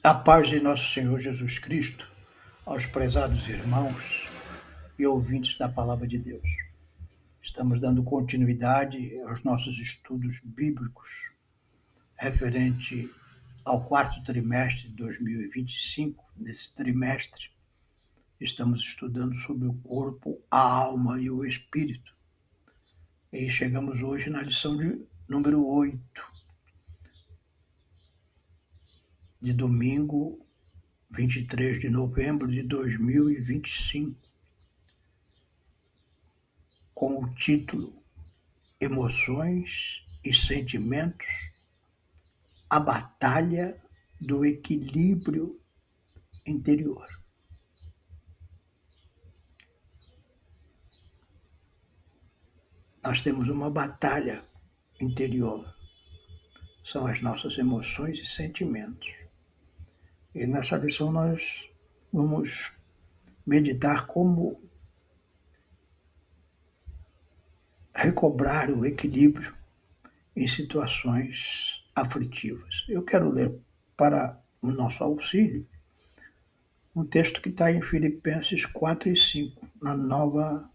A paz de nosso Senhor Jesus Cristo, aos prezados irmãos e ouvintes da Palavra de Deus. Estamos dando continuidade aos nossos estudos bíblicos referente ao quarto trimestre de 2025. Nesse trimestre, estamos estudando sobre o corpo, a alma e o espírito. E chegamos hoje na lição de número 8, de domingo 23 de novembro de 2025, com o título Emoções e Sentimentos, a batalha do equilíbrio interior. Nós temos uma batalha interior, são as nossas emoções e sentimentos. E nessa lição nós vamos meditar como recobrar o equilíbrio em situações aflitivas. Eu quero ler para o nosso auxílio um texto que está em Filipenses 4 e 5, na nova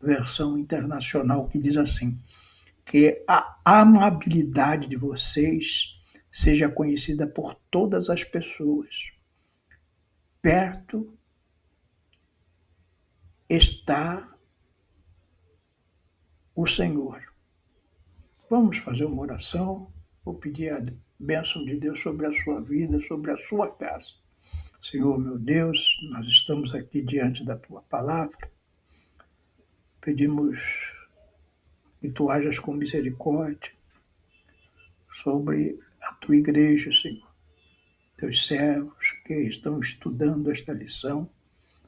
versão internacional, que diz assim: que a amabilidade de vocês seja conhecida por todas as pessoas. Perto está o Senhor. Vamos fazer uma oração. Vou pedir a bênção de Deus sobre a sua vida, sobre a sua casa. Senhor, meu Deus, nós estamos aqui diante da tua palavra. Pedimos que tu hajas com misericórdia sobre a tua igreja, Senhor. Teus servos que estão estudando esta lição,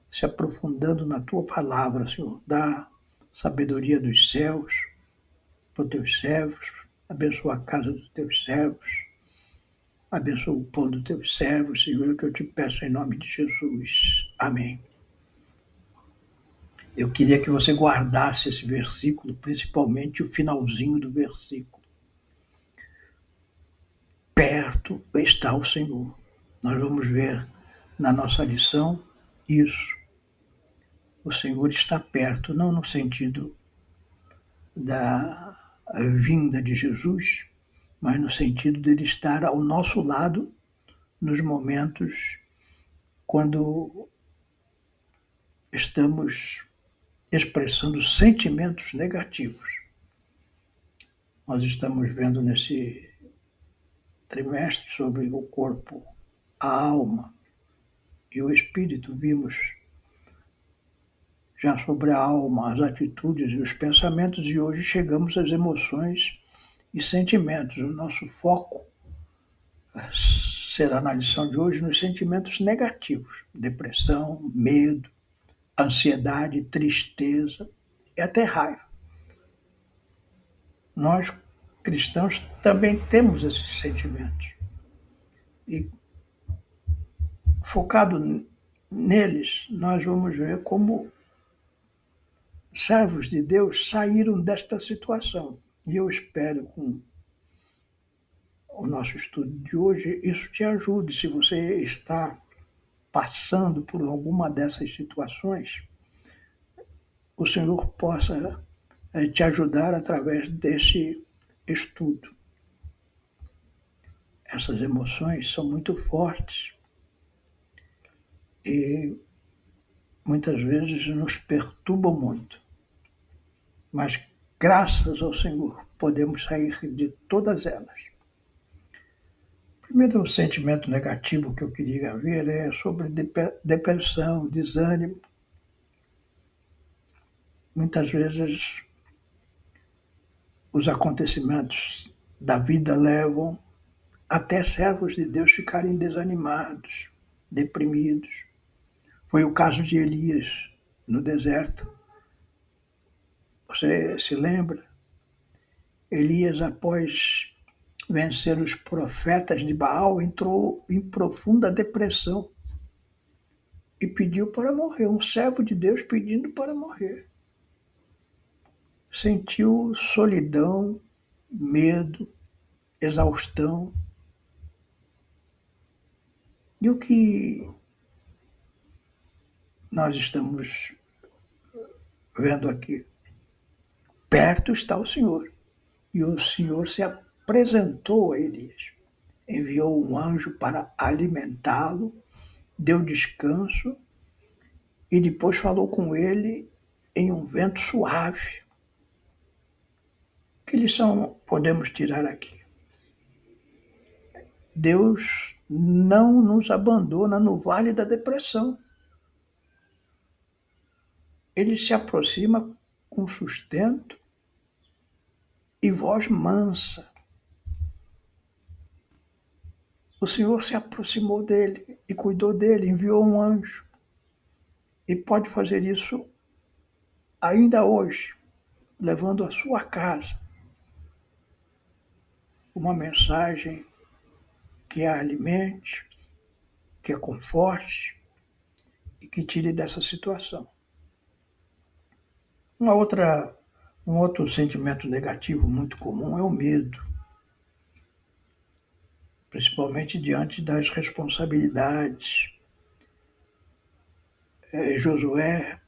se aprofundando na tua palavra, Senhor. Dá sabedoria dos céus para os teus servos, abençoa a casa dos teus servos, abençoa o pão dos teus servos, Senhor, é o que eu te peço em nome de Jesus. Amém. Eu queria que você guardasse esse versículo, principalmente o finalzinho do versículo. Perto está o Senhor. Nós vamos ver na nossa lição isso. O Senhor está perto, não no sentido da vinda de Jesus, mas no sentido dele estar ao nosso lado nos momentos quando estamos expressando sentimentos negativos. Nós estamos vendo nesse trimestre sobre o corpo, a alma e o espírito. Vimos já sobre a alma, as atitudes e os pensamentos, e hoje chegamos às emoções e sentimentos. O nosso foco será na lição de hoje nos sentimentos negativos: depressão, medo, ansiedade, tristeza e até raiva. Nós, cristãos, também temos esses sentimentos. E focado neles, nós vamos ver como servos de Deus saíram desta situação. E eu espero, com o nosso estudo de hoje, isso te ajude. Se você está passando por alguma dessas situações, o Senhor possa te ajudar através desse estudo. Essas emoções são muito fortes e muitas vezes nos perturbam muito. Mas, graças ao Senhor, podemos sair de todas elas. Primeiro, o sentimento negativo que eu queria ver é sobre depressão, desânimo. Muitas vezes, os acontecimentos da vida levam até servos de Deus ficarem desanimados, deprimidos. Foi o caso de Elias no deserto. Você se lembra? Elias, após vencer os profetas de Baal, entrou em profunda depressão e pediu para morrer. Um servo de Deus pedindo para morrer. Sentiu solidão, medo, exaustão. E o que nós estamos vendo aqui? Perto está o Senhor. E o Senhor se apresentou a Elias. Enviou um anjo para alimentá-lo, deu descanso e depois falou com ele em um vento suave. Que lição podemos tirar aqui? Deus não nos abandona no vale da depressão. Ele se aproxima com sustento e voz mansa. O Senhor se aproximou dele e cuidou dele, enviou um anjo. E pode fazer isso ainda hoje, levando à sua casa uma mensagem que a alimente, que a conforte e que tire dessa situação. Um outro sentimento negativo muito comum é o medo, principalmente diante das responsabilidades. Josué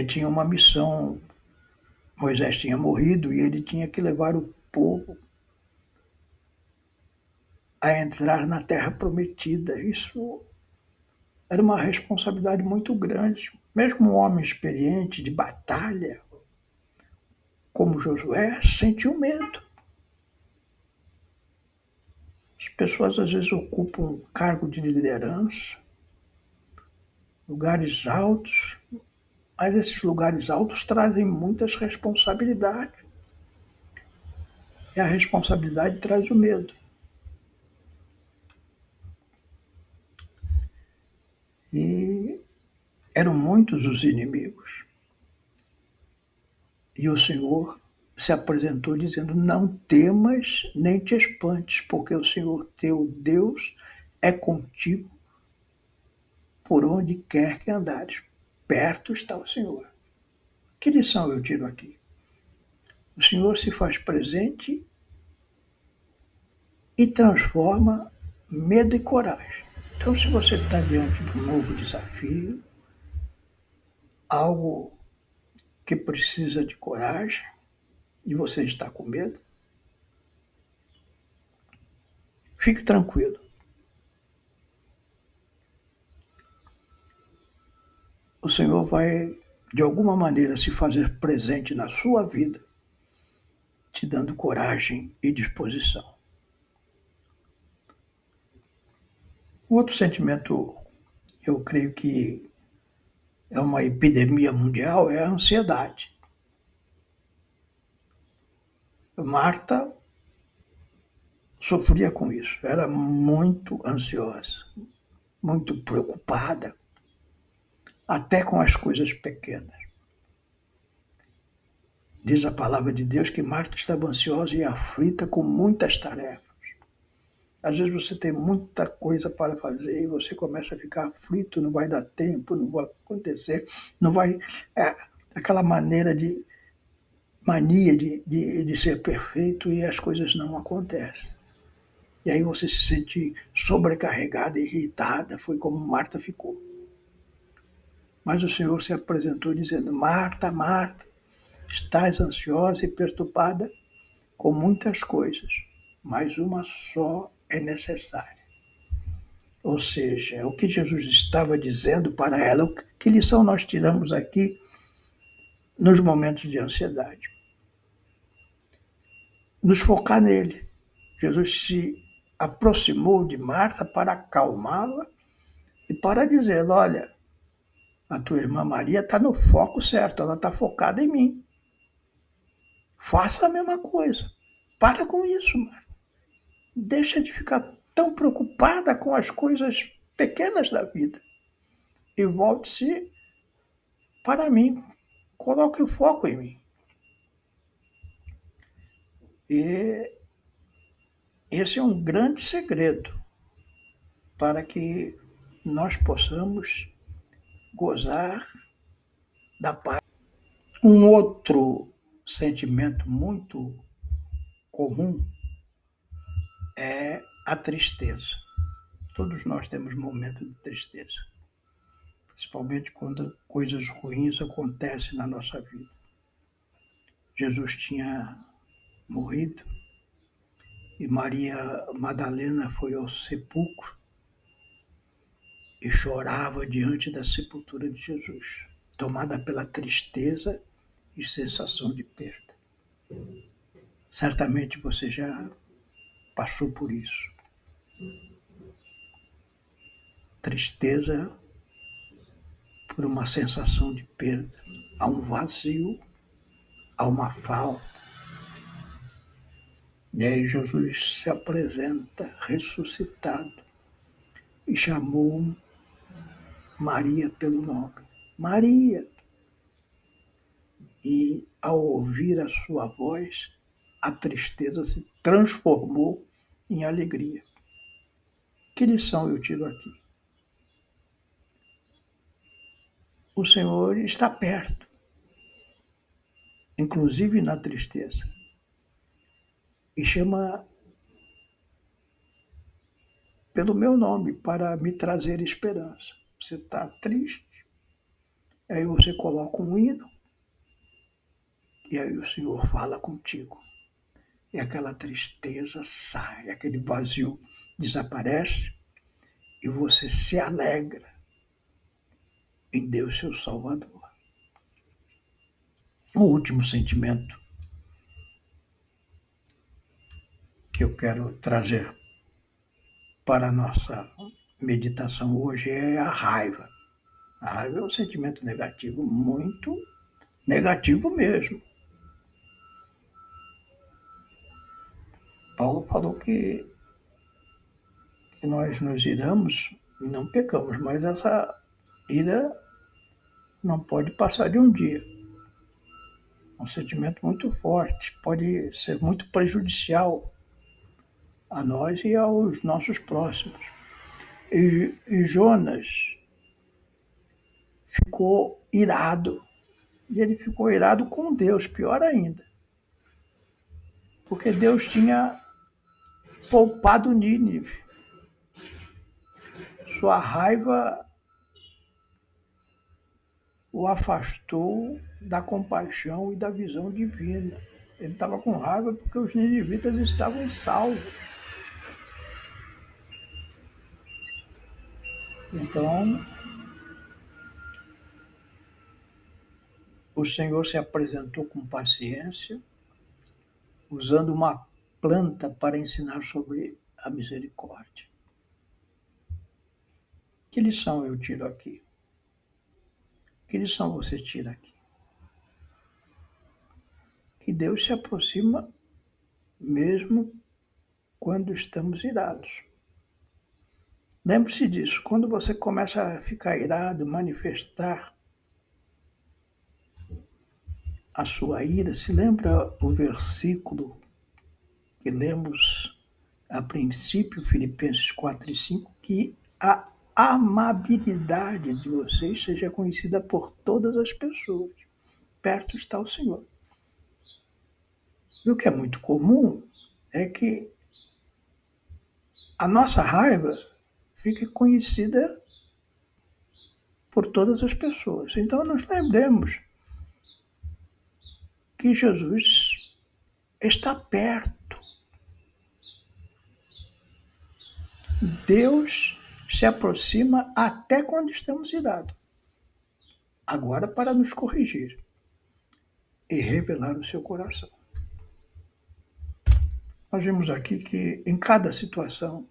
tinha uma missão. Moisés tinha morrido e ele tinha que levar o povo a entrar na terra prometida. Isso era uma responsabilidade muito grande. Mesmo um homem experiente de batalha, como Josué, sentiu medo. As pessoas às vezes ocupam um cargo de liderança, lugares altos, mas esses lugares altos trazem muitas responsabilidades. E a responsabilidade traz o medo. E eram muitos os inimigos. E o Senhor se apresentou dizendo: não temas nem te espantes, porque o Senhor teu Deus é contigo por onde quer que andares. Perto está o Senhor. Que lição eu tiro aqui? O Senhor se faz presente e transforma medo e coragem. Então, se você está diante de um novo desafio, algo que precisa de coragem, e você está com medo, fique tranquilo. O Senhor vai, de alguma maneira, se fazer presente na sua vida, te dando coragem e disposição. Um outro sentimento, eu creio que é uma epidemia mundial, é a ansiedade. Marta sofria com isso, era muito ansiosa, muito preocupada, até com as coisas pequenas. Diz a palavra de Deus que Marta estava ansiosa e aflita com muitas tarefas. Às vezes você tem muita coisa para fazer e você começa a ficar aflito, não vai dar tempo, não vai acontecer, não vai... aquela maneira de mania de ser perfeito e as coisas não acontecem. E aí você se sente sobrecarregada, irritada, foi como Marta ficou. Mas o Senhor se apresentou dizendo: Marta, Marta, estás ansiosa e perturbada com muitas coisas, mas uma só é necessária. Ou seja, o que Jesus estava dizendo para ela, que lição nós tiramos aqui nos momentos de ansiedade? Nos focar nele. Jesus se aproximou de Marta para acalmá-la e para dizer: olha, a tua irmã Maria está no foco certo, ela está focada em mim. Faça a mesma coisa. Para com isso, Marta. Deixa de ficar tão preocupada com as coisas pequenas da vida e volte-se para mim. Coloque o foco em mim. E esse é um grande segredo para que nós possamos gozar da paz. Um outro sentimento muito comum é a tristeza. Todos nós temos momentos de tristeza, principalmente quando coisas ruins acontecem na nossa vida. Jesus tinha morrido e Maria Madalena foi ao sepulcro e chorava diante da sepultura de Jesus, tomada pela tristeza e sensação de perda. Certamente você já passou por isso. Tristeza por uma sensação de perda. Há um vazio, há uma falta. E aí Jesus se apresenta ressuscitado e chamou Maria pelo nome. Maria! E ao ouvir a sua voz, a tristeza se transformou em alegria. Que lição eu tiro aqui? O Senhor está perto, inclusive na tristeza, e chama pelo meu nome para me trazer esperança. Você está triste, aí você coloca um hino, e aí o Senhor fala contigo. E aquela tristeza sai, aquele vazio desaparece, e você se alegra em Deus, seu Salvador. O último sentimento que eu quero trazer para a nossa meditação hoje é a raiva. A raiva é um sentimento negativo, muito negativo mesmo. Paulo falou que nós nos iramos e não pecamos, mas essa ira não pode passar de um dia. Um sentimento muito forte, pode ser muito prejudicial a nós e aos nossos próximos. E Jonas ficou irado. E ele ficou irado com Deus, pior ainda. Porque Deus tinha poupado Nínive. Sua raiva o afastou da compaixão e da visão divina. Ele estava com raiva porque os ninivitas estavam salvos. Então, o Senhor se apresentou com paciência, usando uma planta para ensinar sobre a misericórdia. Que lição eu tiro aqui? Que lição você tira aqui? Que Deus se aproxima mesmo quando estamos irados. Lembre-se disso, quando você começa a ficar irado, manifestar a sua ira, se lembra o versículo que lemos a princípio, Filipenses 4 e 5, que a amabilidade de vocês seja conhecida por todas as pessoas. Perto está o Senhor. E o que é muito comum é que a nossa raiva fique conhecida por todas as pessoas. Então, nós lembremos que Jesus está perto. Deus se aproxima até quando estamos irados. Agora, para nos corrigir e revelar o seu coração. Nós vimos aqui que em cada situação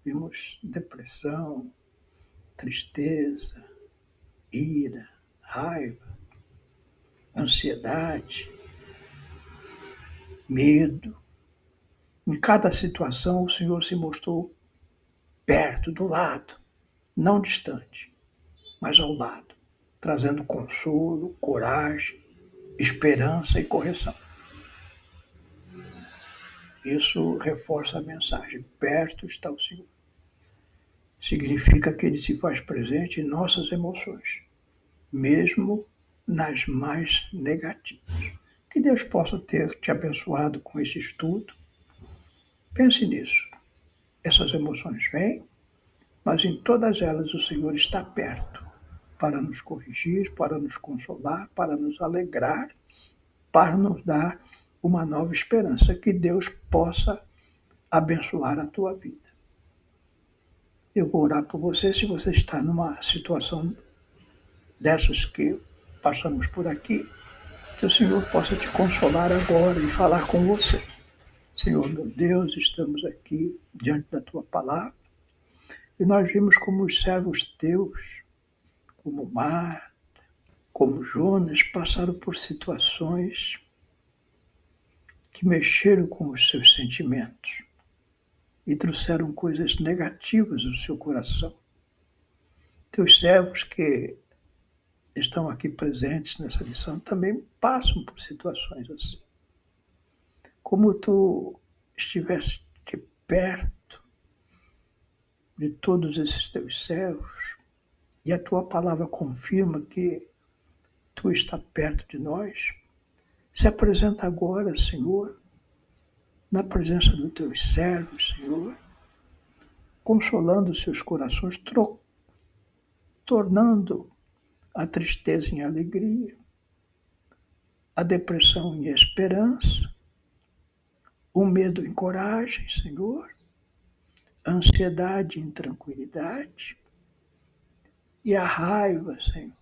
vimos depressão, tristeza, ira, raiva, ansiedade, medo. Em cada situação, o Senhor se mostrou perto, do lado, não distante, mas ao lado, trazendo consolo, coragem, esperança e correção. Isso reforça a mensagem. Perto está o Senhor. Significa que Ele se faz presente em nossas emoções, mesmo nas mais negativas. Que Deus possa ter te abençoado com esse estudo. Pense nisso. essas emoções vêm, mas em todas elas o Senhor está perto para nos corrigir, para nos consolar, para nos alegrar, para nos dar uma nova esperança. Que Deus possa abençoar a tua vida. Eu vou orar por você se você está numa situação dessas que passamos por aqui, que o Senhor possa te consolar agora e falar com você. Senhor meu Deus, estamos aqui diante da tua palavra e nós vimos como os servos teus, como Marta, como Jonas, passaram por situações que mexeram com os seus sentimentos e trouxeram coisas negativas ao seu coração. Teus servos que estão aqui presentes nessa lição também passam por situações assim. Como tu estiveste perto de todos esses teus servos, e a tua palavra confirma que tu está perto de nós, se apresenta agora, Senhor, na presença dos teus servos, Senhor, consolando os seus corações, tornando a tristeza em alegria, a depressão em esperança, o medo em coragem, Senhor, a ansiedade em tranquilidade e a raiva, Senhor,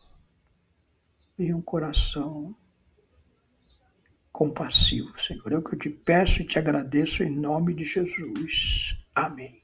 em um coração compassivo, Senhor. É o que eu te peço e te agradeço em nome de Jesus. Amém.